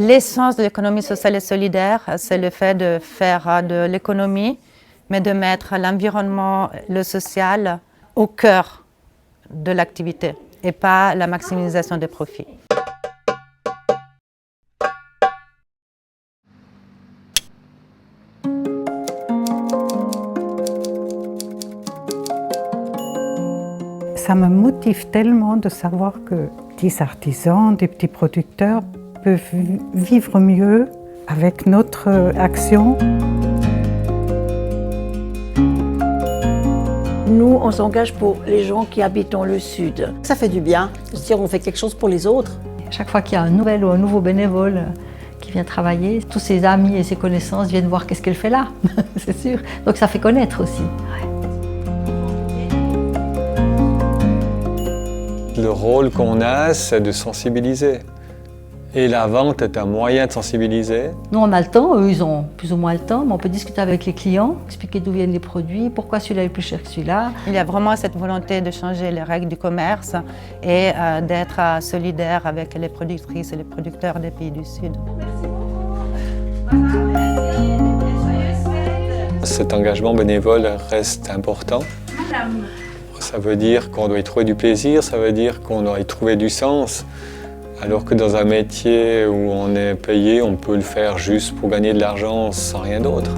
L'essence de l'économie sociale et solidaire, c'est le fait de faire de l'économie, mais de mettre l'environnement, le social au cœur de l'activité et pas la maximisation des profits. Ça me motive tellement de savoir que des artisans, des petits producteurs peuvent vivre mieux avec notre action. Nous, on s'engage pour les gens qui habitent dans le sud. Ça fait du bien, de se dire on fait quelque chose pour les autres. Chaque fois qu'il y a un nouvel ou un nouveau bénévole qui vient travailler, tous ses amis et ses connaissances viennent voir qu'est-ce qu'elle fait là, c'est sûr. Donc ça fait connaître aussi. Ouais. Le rôle qu'on a, c'est de sensibiliser. Et la vente est un moyen de sensibiliser. Nous, on a le temps, eux, ils ont plus ou moins le temps, mais on peut discuter avec les clients, expliquer d'où viennent les produits, pourquoi celui-là est plus cher que celui-là. Il y a vraiment cette volonté de changer les règles du commerce et d'être solidaire avec les productrices et les producteurs des pays du Sud. Cet engagement bénévole reste important. Ça veut dire qu'on doit y trouver du plaisir, ça veut dire qu'on doit y trouver du sens. Alors que dans un métier où on est payé, on peut le faire juste pour gagner de l'argent sans rien d'autre.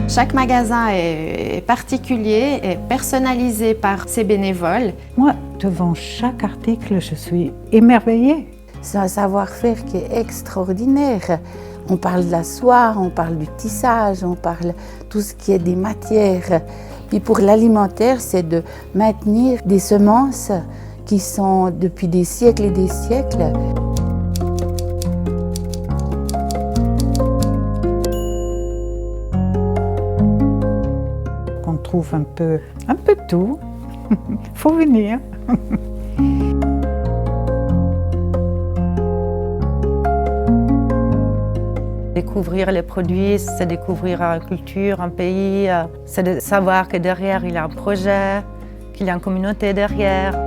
Chaque magasin est particulier et personnalisé par ses bénévoles. Moi, devant chaque article, je suis émerveillée. C'est un savoir-faire qui est extraordinaire. On parle de la soie, on parle du tissage, on parle tout ce qui est des matières. Puis pour l'alimentaire, c'est de maintenir des semences qui sont depuis des siècles et des siècles. On trouve un peu tout. Faut venir. Découvrir les produits, c'est découvrir une culture, un pays, c'est de savoir que derrière il y a un projet, qu'il y a une communauté derrière.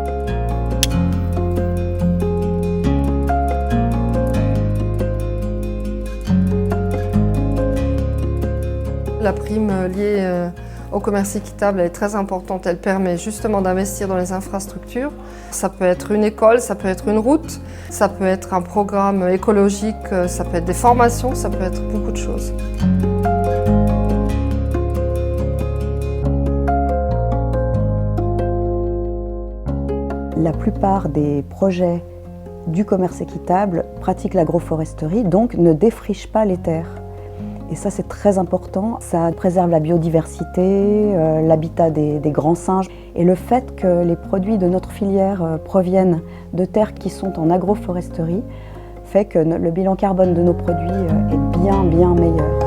La prime liée au commerce équitable est très importante. Elle permet justement d'investir dans les infrastructures. Ça peut être une école, ça peut être une route, ça peut être un programme écologique, ça peut être des formations, ça peut être beaucoup de choses. La plupart des projets du commerce équitable pratiquent l'agroforesterie, donc ne défrichent pas les terres. Et ça, c'est très important. Ça préserve la biodiversité, l'habitat des grands singes. Et le fait que les produits de notre filière proviennent de terres qui sont en agroforesterie fait que le bilan carbone de nos produits est bien meilleur.